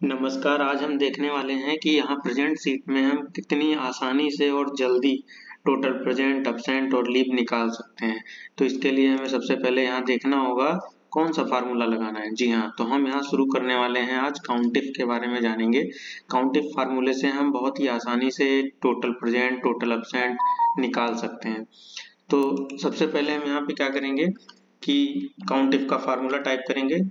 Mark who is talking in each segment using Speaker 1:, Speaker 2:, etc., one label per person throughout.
Speaker 1: नमस्कार। आज हम देखने वाले हैं कि यहाँ प्रेजेंट सीट में हम कितनी आसानी से और जल्दी टोटल प्रेजेंट, एब्सेंट और लीव निकाल सकते हैं। तो इसके लिए हमें सबसे पहले यहाँ देखना होगा कौन सा फार्मूला लगाना है। जी हाँ, तो हम यहाँ शुरू करने वाले हैं, आज काउंटिफ के बारे में जानेंगे। काउंटिफ फार्मूले से हम बहुत ही आसानी से टोटल प्रेजेंट, टोटल एब्सेंट निकाल सकते हैं। तो सबसे पहले हम यहाँ पे क्या करेंगे कि काउंटिफ का फार्मूला टाइप करेंगे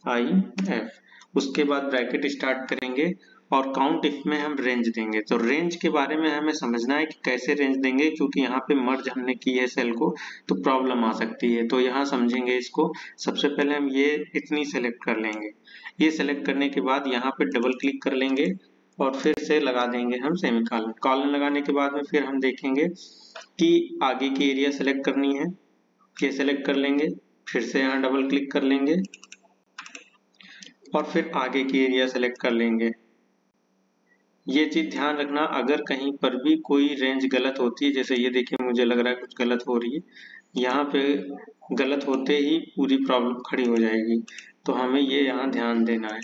Speaker 1: COUNTIF, उसके बाद ब्रैकेट स्टार्ट करेंगे और काउंट इफ में हम रेंज देंगे। तो रेंज के बारे में हमें समझना है कि कैसे रेंज देंगे, क्योंकि यहाँ पे मर्ज हमने की है सेल को तो प्रॉब्लम आ सकती है। तो यहाँ समझेंगे इसको। सबसे पहले हम ये इतनी सेलेक्ट कर लेंगे। ये सेलेक्ट करने के बाद यहाँ पे डबल क्लिक कर लेंगे और फिर से लगा देंगे हम सेमीकोलन। कॉलन लगाने के बाद में फिर हम देखेंगे कि आगे की एरिया सेलेक्ट करनी है, ये सेलेक्ट कर लेंगे। फिर से यहाँ डबल क्लिक कर लेंगे और फिर आगे की एरिया सेलेक्ट कर लेंगे। ये चीज ध्यान रखना, अगर कहीं पर भी कोई रेंज गलत होती है, जैसे ये देखिए मुझे लग रहा है कुछ गलत हो रही है, यहाँ पे गलत होते ही पूरी प्रॉब्लम खड़ी हो जाएगी। तो हमें ये यहाँ ध्यान देना है,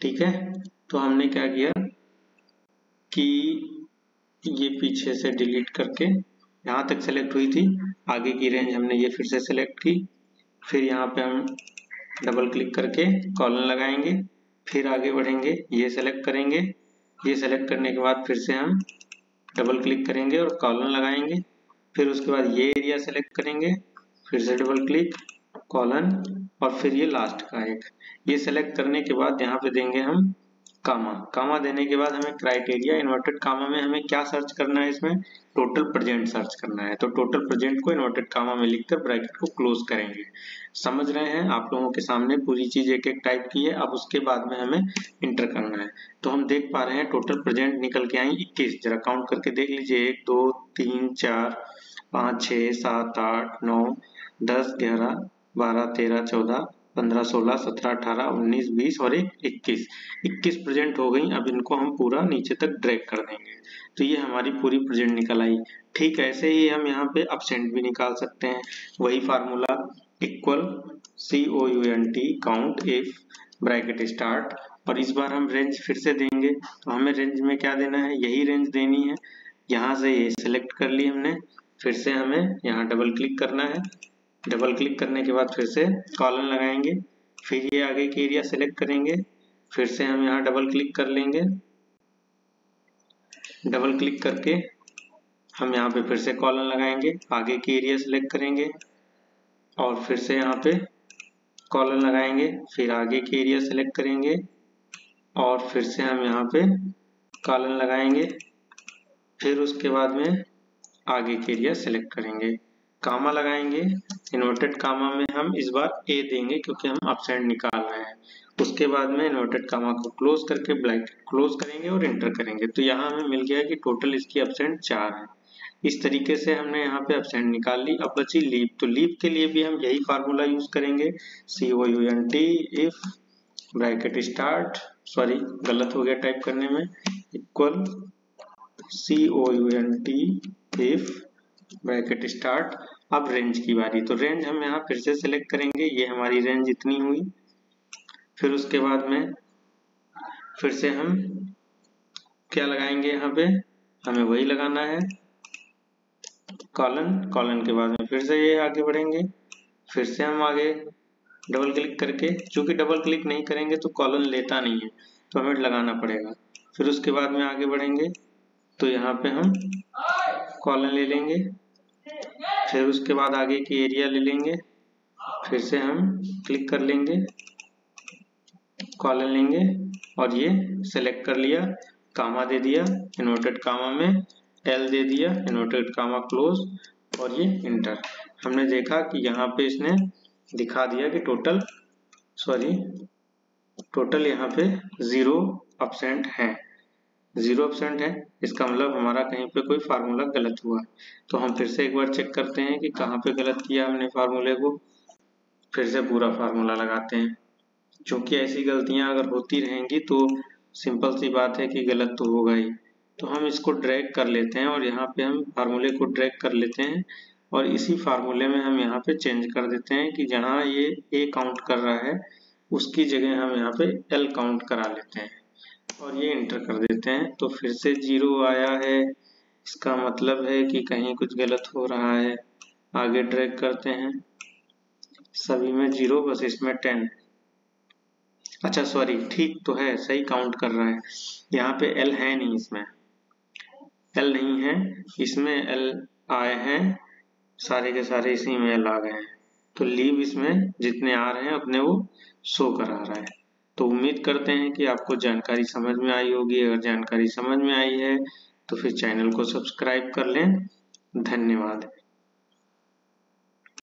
Speaker 1: ठीक है। तो हमने क्या किया कि ये पीछे से डिलीट करके यहाँ तक सेलेक्ट हुई थी, आगे की रेंज हमने ये फिर से सेलेक्ट की। फिर यहाँ पे हम डबल क्लिक करके कॉलन लगाएंगे, फिर आगे बढ़ेंगे, ये सेलेक्ट करेंगे। ये सेलेक्ट करने के बाद फिर से हम डबल क्लिक करेंगे और कॉलन लगाएंगे। फिर उसके बाद ये एरिया सेलेक्ट करेंगे, फिर से डबल क्लिक, कॉलन और फिर ये लास्ट का एक। ये सेलेक्ट करने के बाद यहाँ पे देंगे हम कामा। कामा देने के बाद हमें क्राइटेरिया, इन्वर्टेड कामा में हमें क्या सर्च करना है, इसमें टोटल प्रेजेंट सर्च करना है। तो टोटल प्रेजेंट को इन्वर्टेड कामा में लिखकर ब्रैकेट को क्लोज करेंगे। समझ रहे हैं? आप लोगों के सामने पूरी चीज एक एक टाइप की है। अब उसके बाद में हमें इंटर करना है। तो हम देख पा रहे हैं टोटल प्रेजेंट निकल के आई 21। जरा काउंट करके देख लीजिए, 1 2 3 4 5 6 7 8 9 10 11 12 13 14 15 16 17 18 19 20 और 21 प्रेजेंट हो गई। अब इनको हम पूरा नीचे तक ड्रैग कर देंगे। तो ये हमारी पूरी प्रेजेंट निकल आई। ठीक ऐसे ही हम यहाँ पे एब्सेंट भी निकाल सकते हैं। वही formula equal COUNT count if bracket start, और इस बार हम रेंज फिर से देंगे। तो हमें रेंज में क्या देना है, यही रेंज देनी है। यहाँ से ये सिलेक्ट कर ली हमने, फिर से हमें यहाँ डबल क्लिक करना है। डबल क्लिक करने के बाद फिर से कॉलन लगाएंगे, फिर ये आगे की एरिया सेलेक्ट करेंगे, फिर से हम यहाँ डबल क्लिक कर लेंगे। डबल क्लिक करके हम यहाँ पे फिर से कॉलन लगाएंगे, आगे की एरिया सेलेक्ट करेंगे और फिर से यहाँ पे कॉलन लगाएंगे, फिर आगे की एरिया सेलेक्ट करेंगे और फिर से हम यहाँ पे कॉलन लगाएंगे। फिर उसके बाद में आगे की एरिया सेलेक्ट करेंगे, कामा लगाएंगे। इन्वर्टेड कामा में हम इस बार ए देंगे क्योंकि हम एब्सेंट निकाल रहे हैं। उसके बाद में इन्वर्टेड कामा को क्लोज करके ब्रैकेट क्लोज करेंगे और एंटर करेंगे। तो यहाँ हमें मिल गया कि टोटल इसकी एब्सेंट 4 है। इस तरीके से हमने यहाँ पे एब्सेंट निकाल ली। अब बची लीव। तो लीव के लिए भी हम यही फार्मूला यूज करेंगे, COUNT if bracket start, sorry गलत हो गया टाइप करने में, equal COUNT if bracket start. अब रेंज की बारी। तो रेंज हम यहाँ फिर से सिलेक्ट करेंगे, ये हमारी रेंज इतनी हुई। फिर उसके बाद में फिर से हम क्या लगाएंगे, यहाँ पे हमें वही लगाना है, कॉलन। कॉलन के बाद में फिर से ये आगे बढ़ेंगे, फिर से हम आगे डबल क्लिक करके, चूंकि डबल क्लिक नहीं करेंगे तो कॉलन लेता नहीं है तो हमें लगाना पड़ेगा। फिर उसके बाद में आगे बढ़ेंगे तो यहाँ पे हम कॉलन ले लेंगे, फिर उसके बाद आगे की एरिया ले लेंगे, फिर से हम क्लिक कर लेंगे, कॉलन लेंगे और ये सेलेक्ट कर लिया, कामा दे दिया, इन्वर्टेड कामा में L दे दिया, इन्वर्टेड कामा क्लोज और ये इंटर। हमने देखा कि यहाँ पे इसने दिखा दिया कि टोटल यहाँ पे 0 एब्सेंट है। 0 एब्सेंट है, इसका मतलब हमारा कहीं पे कोई फार्मूला गलत हुआ। तो हम फिर से एक बार चेक करते हैं कि कहाँ पे गलत किया हमने फार्मूले को। फिर से पूरा फार्मूला लगाते हैं, क्योंकि ऐसी गलतियां अगर होती रहेंगी तो सिंपल सी बात है कि गलत तो होगा ही। तो हम इसको ड्रैग कर लेते हैं और यहाँ पे हम फार्मूले को ड्रैग कर लेते हैं और इसी फार्मूले में हम यहाँ पे चेंज कर देते हैं कि जहाँ ये ए काउंट कर रहा है उसकी जगह हम यहाँ पे L काउंट करा लेते हैं और ये इंटर कर देते हैं। तो फिर से 0 आया है, इसका मतलब है कि कहीं कुछ गलत हो रहा है। आगे ड्रैग करते हैं, सभी में 0 बस इसमें 10। अच्छा सॉरी, ठीक तो है, सही काउंट कर रहा है। यहाँ पे L है नहीं, इसमें L नहीं है, इसमें L आए हैं, सारे के सारे इसी में L आ गए हैं। तो लीव इसमें जितने आ रहे हैं उतने वो शो करा रहा है। तो उम्मीद करते हैं कि आपको जानकारी समझ में आई होगी। अगर जानकारी समझ में आई है तो फिर चैनल को सब्सक्राइब कर लें। धन्यवाद।